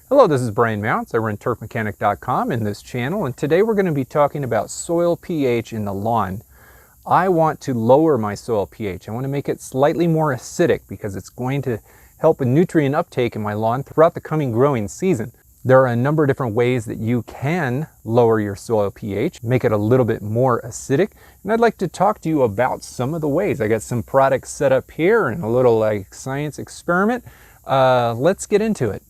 Hello, this is Brian Mounts. I run turfmechanic.com in this channel, and today we're going to be talking about soil pH in the lawn. I want to lower my soil pH. I want to make it slightly more acidic because it's going to help with nutrient uptake in my lawn throughout the coming growing season. There are a number of different ways that you can lower your soil pH, make it a little bit more acidic, and I'd like to talk to you about some of the ways. I got some products set up here and a little science experiment. Let's get into it.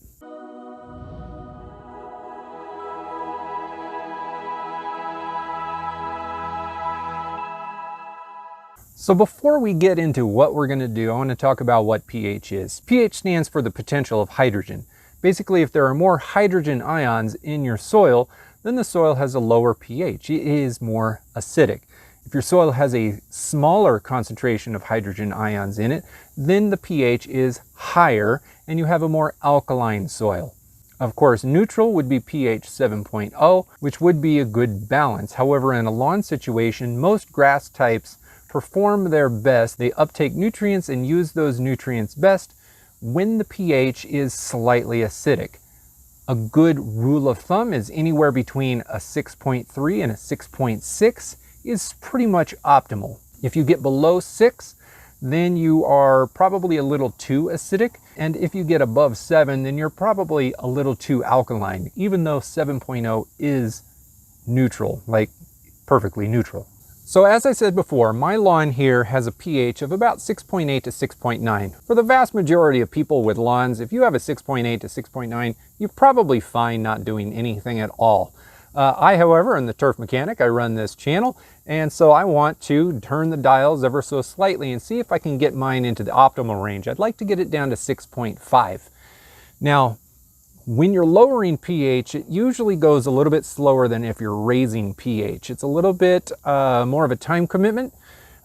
So before we get into what we're going to do, I want to talk about what pH is. pH stands for the potential of hydrogen. Basically, if there are more hydrogen ions in your soil, then the soil has a lower pH. It is more acidic. If your soil has a smaller concentration of hydrogen ions in it, then the pH is higher and you have a more alkaline soil. Of course, neutral would be pH 7.0, which would be a good balance. However, in a lawn situation, most grass types perform their best. They uptake nutrients and use those nutrients best when the pH is slightly acidic. A good rule of thumb is anywhere between a 6.3 and a 6.6 is pretty much optimal. If you get below 6, then you are probably a little too acidic. And if you get above 7, then you're probably a little too alkaline, even though 7.0 is neutral, like perfectly neutral. So as I said before, my lawn here has a pH of about 6.8 to 6.9. For the vast majority of people with lawns, if you have a 6.8 to 6.9, you're probably fine not doing anything at all. I, however, am the Turf Mechanic. I run this channel, and so I want to turn the dials ever so slightly and see if I can get mine into the optimal range. I'd like to get it down to 6.5. Now, when you're lowering pH, it usually goes a little bit slower than if you're raising pH. It's a little bit more of a time commitment.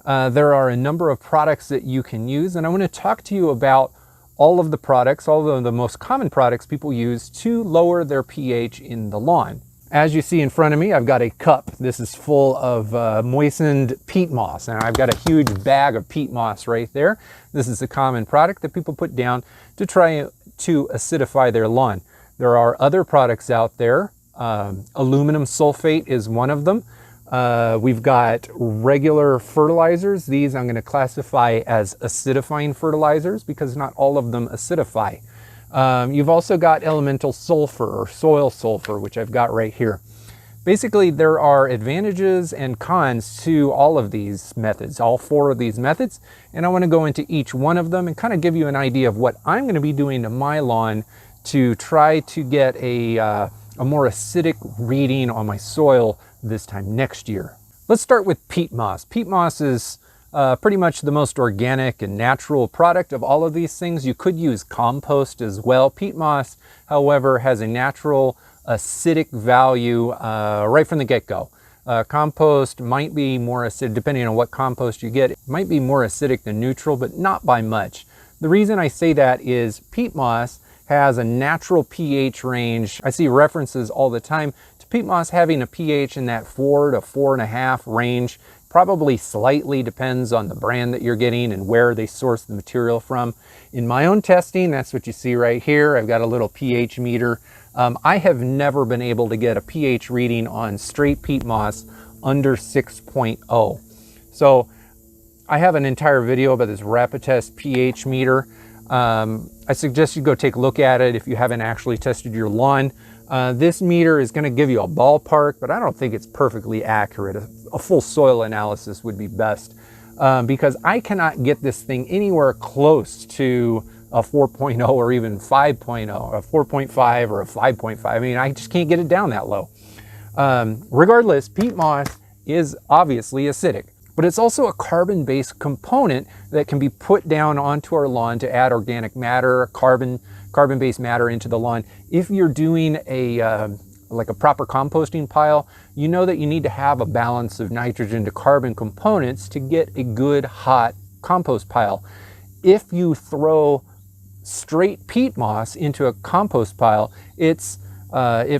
There are a number of products that you can use, and I want to talk to you about all of the products, all of the most common products people use to lower their pH in the lawn. As you see in front of me, I've got a cup. This is full of moistened peat moss, and I've got a huge bag of peat moss right there. This is a common product that people put down to try to acidify their lawn. There are other products out there. Aluminum sulfate is one of them. We've got regular fertilizers. These I'm going to classify as acidifying fertilizers because not all of them acidify. You've also got elemental sulfur or soil sulfur, which I've got right here. Basically, there are advantages and cons to all of these methods, all four of these methods, and I want to go into each one of them and kind of give you an idea of what I'm going to be doing to my lawn to try to get a more acidic reading on my soil this time next year. Let's start with peat moss. Peat moss is pretty much the most organic and natural product of all of these things. You could use compost as well. Peat moss, however, has a natural acidic value right from the get-go. Compost might be more acidic, depending on what compost you get. It might be more acidic than neutral, but not by much. The reason I say that is peat moss has a natural pH range. I see references all the time to peat moss having a pH in that 4 to 4.5 range. Probably slightly depends on the brand that you're getting and where they source the material from. In my own testing, that's what you see right here. I've got a little pH meter. I have never been able to get a pH reading on straight peat moss under 6.0. So I have an entire video about this Rapid-Test pH meter. I suggest you go take a look at it if you haven't actually tested your lawn. This meter is going to give you a ballpark, but I don't think it's perfectly accurate. A full soil analysis would be best because I cannot get this thing anywhere close to a 4.0 or even 5.0, a 4.5 or a 5.5. I mean, I just can't get it down that low. Regardless, peat moss is obviously acidic, but it's also a carbon-based component that can be put down onto our lawn to add organic matter, carbon-based matter into the lawn. If you're doing like a proper composting pile, you know that you need to have a balance of nitrogen to carbon components to get a good hot compost pile. If you throw straight peat moss into a compost pile, it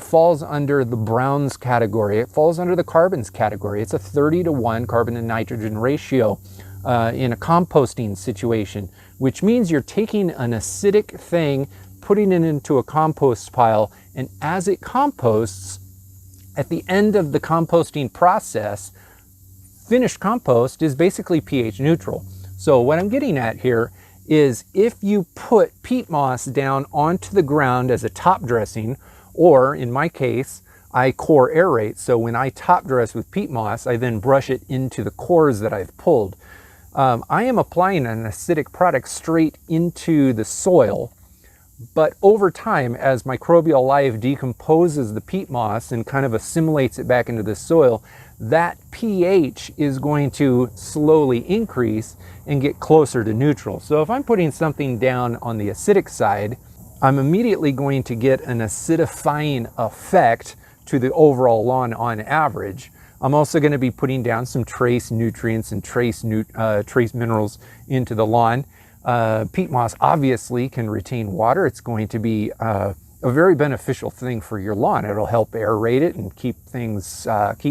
falls under the browns category. It falls under the carbons category. It's a 30-to-1 carbon to nitrogen ratio in a composting situation, which means you're taking an acidic thing putting it into a compost pile, and as it composts, at the end of the composting process, finished compost is basically pH neutral. So what I'm getting at here is if you put peat moss down onto the ground as a top dressing, or in my case, I core aerate. So when I top dress with peat moss, I then brush it into the cores that I've pulled. I am applying an acidic product straight into the soil, but over time, as microbial life decomposes the peat moss and kind of assimilates it back into the soil, that pH is going to slowly increase and get closer to neutral. So if I'm putting something down on the acidic side, I'm immediately going to get an acidifying effect to the overall lawn on average. I'm also going to be putting down some trace nutrients and trace minerals into the lawn. Peat moss obviously can retain water. It's going to be a very beneficial thing for your lawn. It'll help aerate it and keep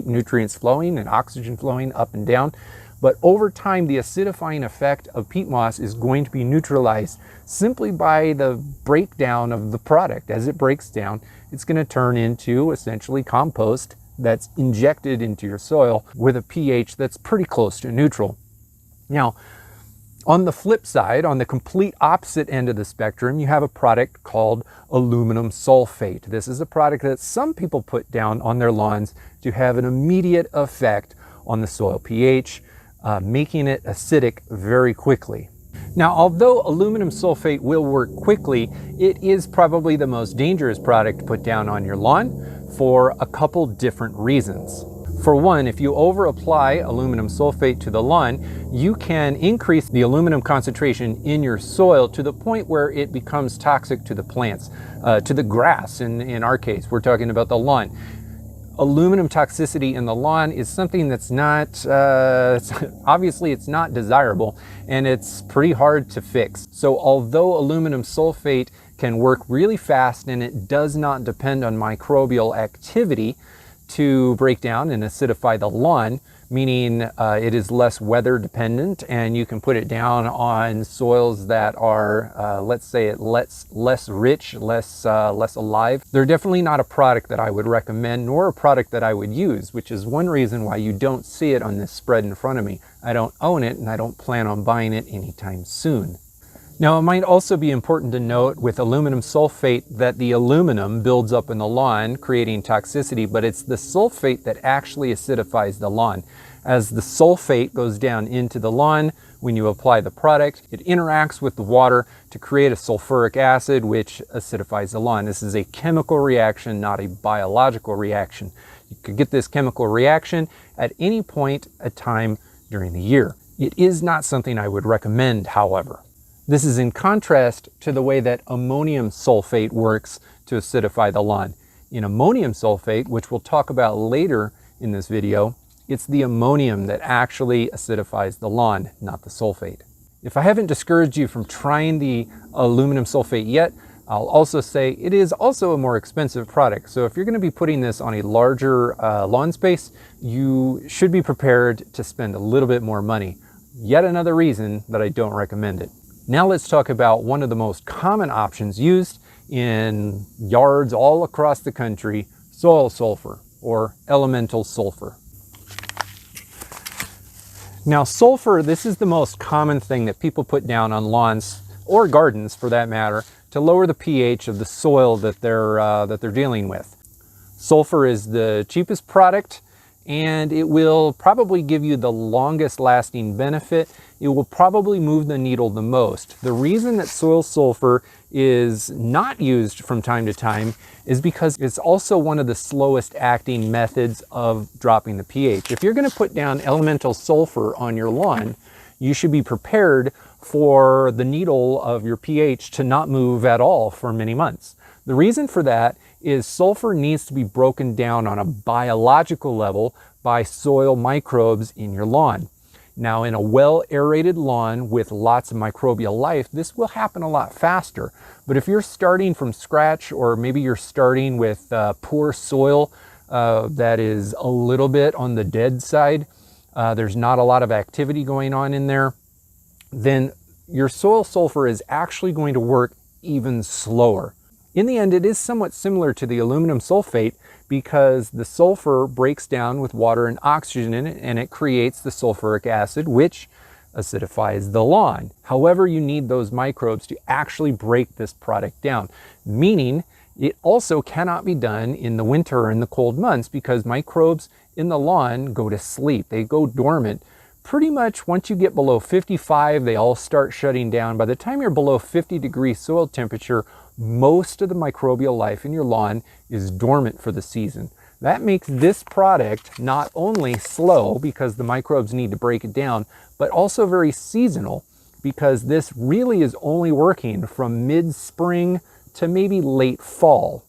nutrients flowing and oxygen flowing up and down. But over time, the acidifying effect of peat moss is going to be neutralized simply by the breakdown of the product. As it breaks down, it's going to turn into essentially compost that's injected into your soil with a pH that's pretty close to neutral. Now, on the flip side, on the complete opposite end of the spectrum, you have a product called aluminum sulfate. This is a product that some people put down on their lawns to have an immediate effect on the soil pH, making it acidic very quickly. Now, although aluminum sulfate will work quickly, it is probably the most dangerous product to put down on your lawn for a couple different reasons. For one, if you over apply aluminum sulfate to the lawn, you can increase the aluminum concentration in your soil to the point where it becomes toxic to the plants, to the grass. In our case, we're talking about the lawn. Aluminum toxicity in the lawn is something that's not, obviously it's not desirable, and it's pretty hard to fix. So although aluminum sulfate can work really fast and it does not depend on microbial activity to break down and acidify the lawn, meaning it is less weather dependent, and you can put it down on soils that are, let's say, less rich, less alive. They're definitely not a product that I would recommend, nor a product that I would use, which is one reason why you don't see it on this spread in front of me. I don't own it, and I don't plan on buying it anytime soon. Now, it might also be important to note with aluminum sulfate that the aluminum builds up in the lawn, creating toxicity, but it's the sulfate that actually acidifies the lawn. As the sulfate goes down into the lawn, when you apply the product, it interacts with the water to create a sulfuric acid, which acidifies the lawn. This is a chemical reaction, not a biological reaction. You could get this chemical reaction at any point in time during the year. It is not something I would recommend, however. This is in contrast to the way that ammonium sulfate works to acidify the lawn. In ammonium sulfate, which we'll talk about later in this video, it's the ammonium that actually acidifies the lawn, not the sulfate. If I haven't discouraged you from trying the aluminum sulfate yet, I'll also say it is also a more expensive product. So if you're going to be putting this on a larger lawn space, you should be prepared to spend a little bit more money. Yet another reason that I don't recommend it. Now let's talk about one of the most common options used in yards all across the country, soil sulfur or elemental sulfur. Now sulfur, this is the most common thing that people put down on lawns or gardens for that matter to lower the pH of the soil that they're dealing with. Sulfur is the cheapest product, and it will probably give you the longest lasting benefit. It will probably move the needle the most. The reason that soil sulfur is not used from time to time is because it's also one of the slowest acting methods of dropping the pH. If you're going to put down elemental sulfur on your lawn, you should be prepared for the needle of your pH to not move at all for many months. The reason for that is sulfur needs to be broken down on a biological level by soil microbes in your lawn. Now, in a well-aerated lawn with lots of microbial life, this will happen a lot faster. But if you're starting from scratch, or maybe you're starting with poor soil that is a little bit on the dead side, there's not a lot of activity going on in there, then your soil sulfur is actually going to work even slower. In the end, it is somewhat similar to the aluminum sulfate because the sulfur breaks down with water and oxygen in it, and it creates the sulfuric acid, which acidifies the lawn. However, you need those microbes to actually break this product down, meaning it also cannot be done in the winter or in the cold months because microbes in the lawn go to sleep. They go dormant. Pretty much once you get below 55, they all start shutting down. By the time you're below 50-degree soil temperature, most of the microbial life in your lawn is dormant for the season. That makes this product not only slow because the microbes need to break it down, but also very seasonal because this really is only working from mid-spring to maybe late fall.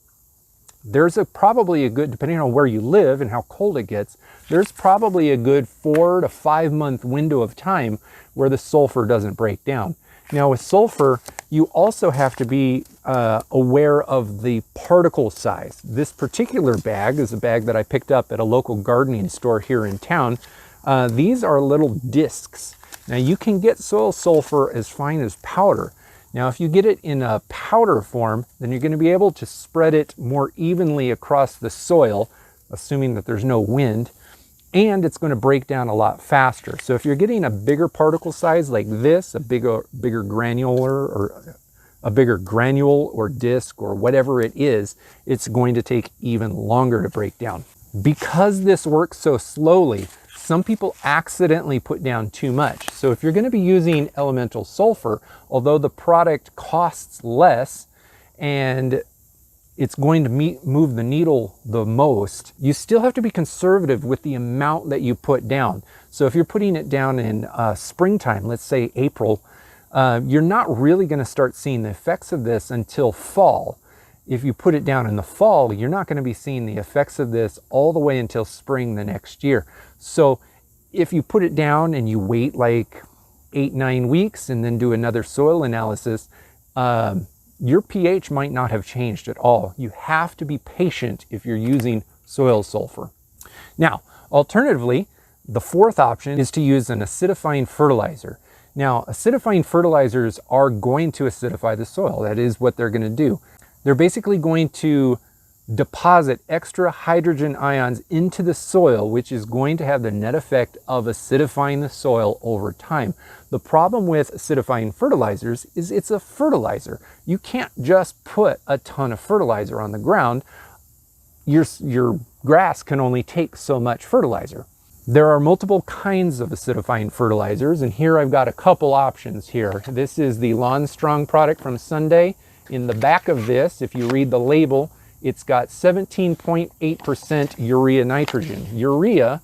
There's probably a good, depending on where you live and how cold it gets, there's probably a good 4 to 5 month window of time where the sulfur doesn't break down. Now with sulfur, you also have to be aware of the particle size. This particular bag is a bag that I picked up at a local gardening store here in town. These are little discs. Now you can get soil sulfur as fine as powder. Now, if you get it in a powder form, then you're going to be able to spread it more evenly across the soil, assuming that there's no wind, and it's going to break down a lot faster. So if you're getting a bigger particle size like this, a bigger granule or disc or whatever it is, it's going to take even longer to break down. Because this works so slowly, some people accidentally put down too much. So if you're going to be using elemental sulfur, although the product costs less and it's going to move the needle the most, you still have to be conservative with the amount that you put down. So if you're putting it down in springtime, let's say April, you're not really going to start seeing the effects of this until fall. If you put it down in the fall, you're not going to be seeing the effects of this all the way until spring the next year. So if you put it down and you wait like 8-9 weeks and then do another soil analysis, your pH might not have changed at all. You have to be patient if you're using soil sulfur. Now, alternatively, the fourth option is to use an acidifying fertilizer. Now, acidifying fertilizers are going to acidify the soil. That is what they're going to do. They're basically going to deposit extra hydrogen ions into the soil, which is going to have the net effect of acidifying the soil over time. The problem with acidifying fertilizers is it's a fertilizer. You can't just put a ton of fertilizer on the ground. Your grass can only take so much fertilizer. There are multiple kinds of acidifying fertilizers, and here I've got a couple options here. This is the Lawn Strong product from Sunday. In the back of this, if you read the label, it's got 17.8% urea nitrogen. Urea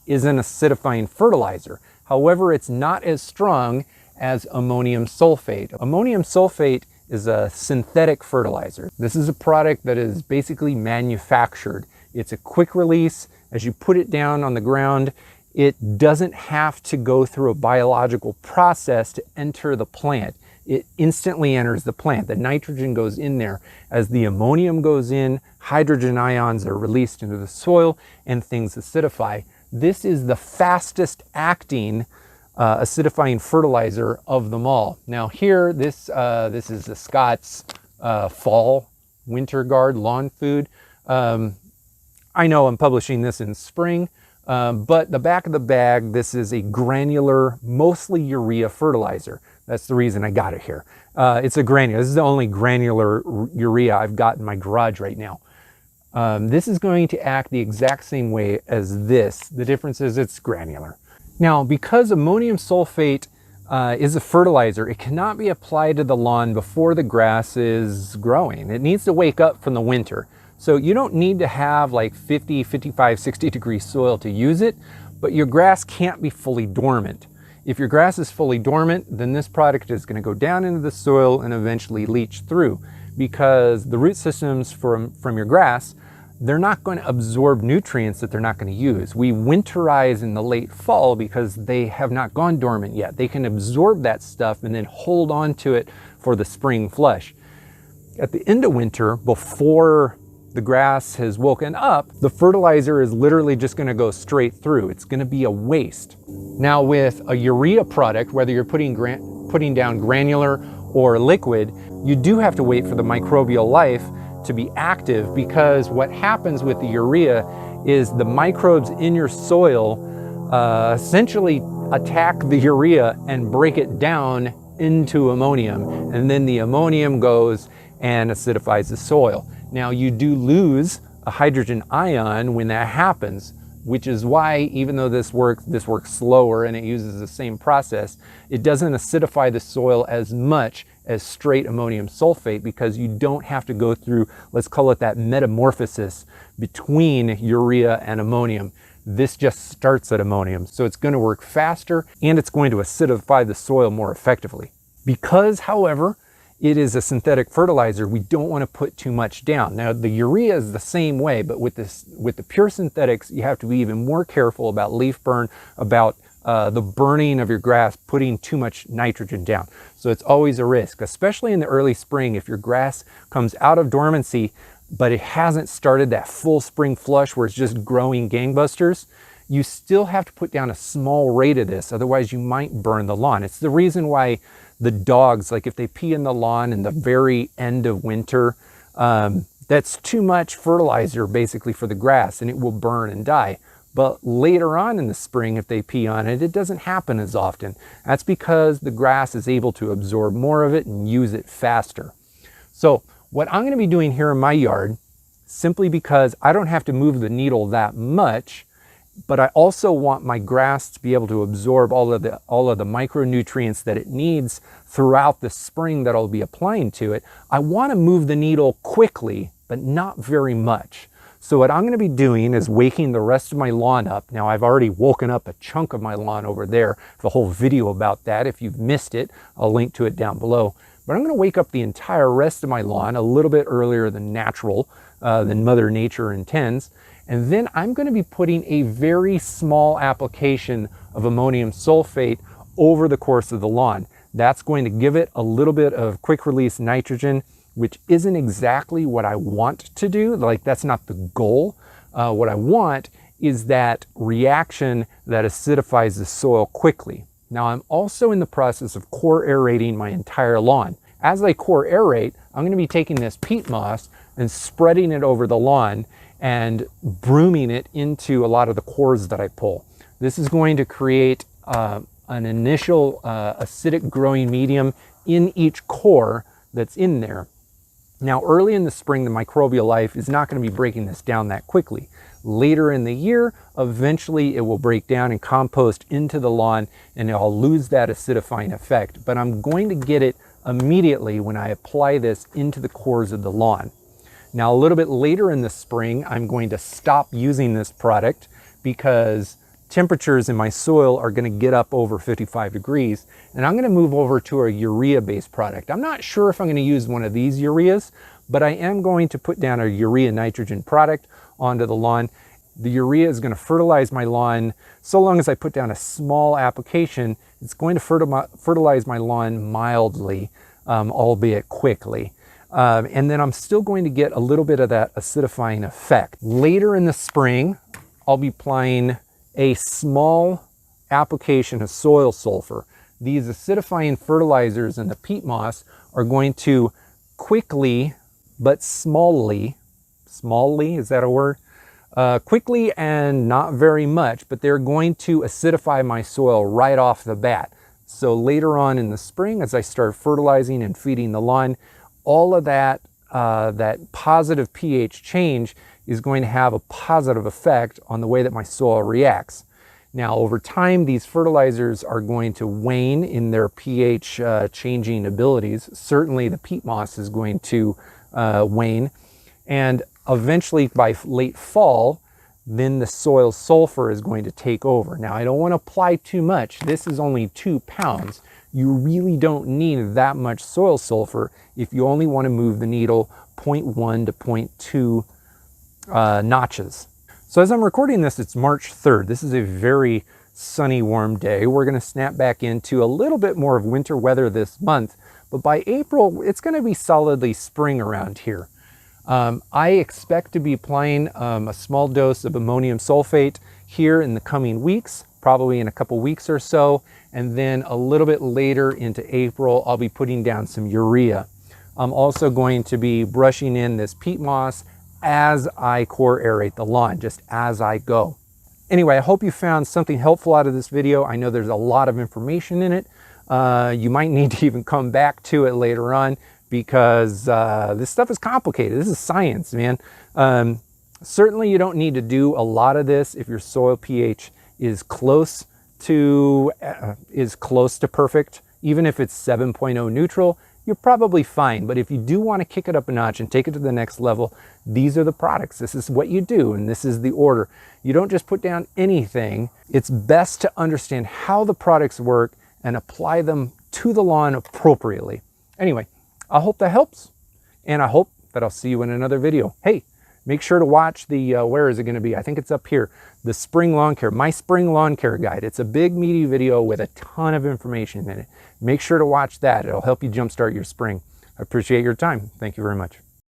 is an acidifying fertilizer. However, it's not as strong as ammonium sulfate. Ammonium sulfate is a synthetic fertilizer. This is a product that is basically manufactured. It's a quick release. As you put it down on the ground, it doesn't have to go through a biological process to enter the plant. It instantly enters the plant. The nitrogen goes in there. As the ammonium goes in, hydrogen ions are released into the soil and things acidify. This is the fastest acting acidifying fertilizer of them all. Now here, this is the Scott's Fall Winter Guard Lawn Food. I know I'm publishing this in spring, but the back of the bag, this is a granular, mostly urea fertilizer. That's the reason I got it here. It's a granular. This is the only granular urea I've got in my garage right now. This is going to act the exact same way as this. The difference is it's granular. Now, because ammonium sulfate is a fertilizer, it cannot be applied to the lawn before the grass is growing. It needs to wake up from the winter. So you don't need to have like 50, 55, 60 degree soil to use it, but your grass can't be fully dormant. If your grass is fully dormant, then this product is going to go down into the soil and eventually leach through, because the root systems from your grass, they're not going to absorb nutrients that they're not going to use. We winterize in the late fall because they have not gone dormant yet. They can absorb that stuff and then hold on to it for the spring flush. At the end of winter, before the grass has woken up, the fertilizer is literally just going to go straight through. It's going to be a waste. Now with a urea product, whether you're putting down granular or liquid, You do have to wait for the microbial life to be active, because what happens with the urea is the microbes in your soil essentially attack the urea and break it down into ammonium, and then the ammonium goes and acidifies the soil. Now you do lose a hydrogen ion when that happens, which is why, even though this works slower and it uses the same process, it doesn't acidify the soil as much as straight ammonium sulfate, because you don't have to go through, let's call it that metamorphosis between urea and ammonium. This just starts at ammonium, so it's going to work faster and it's going to acidify the soil more effectively. Because, however, it is a synthetic fertilizer, we don't want to put too much down. Now, the urea is the same way, but with the pure synthetics, you have to be even more careful about leaf burn, about the burning of your grass, putting too much nitrogen down. So it's always a risk, especially in the early spring. If your grass comes out of dormancy, but it hasn't started that full spring flush where it's just growing gangbusters, you still have to put down a small rate of this, otherwise you might burn the lawn. It's the reason why the dogs, like if they pee in the lawn in the very end of winter, that's too much fertilizer basically for the grass, and it will burn and die. But later on in the spring, if they pee on it, it doesn't happen as often. That's because the grass is able to absorb more of it and use it faster. So what I'm going to be doing here in my yard, simply because I don't have to move the needle that much, but I also want my grass to be able to absorb all of the micronutrients that it needs throughout the spring that I'll be applying to it. I want to move the needle quickly, but not very much. So what I'm going to be doing is waking the rest of my lawn up. Now, I've already woken up a chunk of my lawn over there. The whole video about that, if you've missed it, I'll link to it down below. But I'm going to wake up the entire rest of my lawn a little bit earlier than natural, than Mother Nature intends. And then I'm going to be putting a very small application of ammonium sulfate over the course of the lawn. That's going to give it a little bit of quick release nitrogen, which isn't exactly what I want to do. Like, that's not the goal. What I want is that reaction that acidifies the soil quickly. Now, I'm also in the process of core aerating my entire lawn. As I core aerate, I'm going to be taking this peat moss and spreading it over the lawn and brooming it into a lot of the cores that I pull. This is going to create an initial acidic growing medium in each core that's in there. Now, early in the spring, the microbial life is not going to be breaking this down that quickly. Later in the year, eventually it will break down and compost into the lawn, and I'll lose that acidifying effect. But I'm going to get it immediately when I apply this into the cores of the lawn. Now, a little bit later in the spring, I'm going to stop using this product because temperatures in my soil are going to get up over 55 degrees, and I'm going to move over to a urea-based product. I'm not sure if I'm going to use one of these ureas, but I am going to put down a urea nitrogen product onto the lawn. The urea is going to fertilize my lawn. So long as I put down a small application, it's going to fertilize my lawn mildly, albeit quickly. And then I'm still going to get a little bit of that acidifying effect. Later in the spring, I'll be applying a small application of soil sulfur. These acidifying fertilizers in the peat moss are going to quickly, but smallly, is that a word? Quickly and not very much, but they're going to acidify my soil right off the bat. So later on in the spring, as I start fertilizing and feeding the lawn, all of that, that positive pH change is going to have a positive effect on the way that my soil reacts. Now, over time, these fertilizers are going to wane in their pH changing abilities. Certainly the peat moss is going to wane, and eventually by late fall, then the soil sulfur is going to take over. Now, I don't want to apply too much. This is only 2 pounds. You really don't need that much soil sulfur if you only want to move the needle 0.1 to 0.2 notches. So as I'm recording this, it's March 3rd. This is a very sunny, warm day. We're going to snap back into a little bit more of winter weather this month, but by April, it's going to be solidly spring around here. I expect to be applying a small dose of ammonium sulfate here in the coming weeks, probably in a couple weeks or so, and then a little bit later into April, I'll be putting down some urea. I'm also going to be brushing in this peat moss as I core aerate the lawn, just as I go. Anyway, I hope you found something helpful out of this video. I know there's a lot of information in it. You might need to even come back to it later on because this stuff is complicated. This is science, man. Certainly you don't need to do a lot of this if your soil pH is close to perfect. Even if it's 7.0 neutral, you're probably fine. But if you do want to kick it up a notch and take it to the next level, these are the products. This is what you do, and this is the order. You don't just put down anything. It's best to understand how the products work and apply them to the lawn appropriately. Anyway, I hope that helps, and I hope that I'll see you in another video. Hey, make sure to watch the, where is it going to be? I think it's up here. The spring lawn care, my spring lawn care guide. It's a big meaty video with a ton of information in it. Make sure to watch that. It'll help you jumpstart your spring. I appreciate your time. Thank you very much.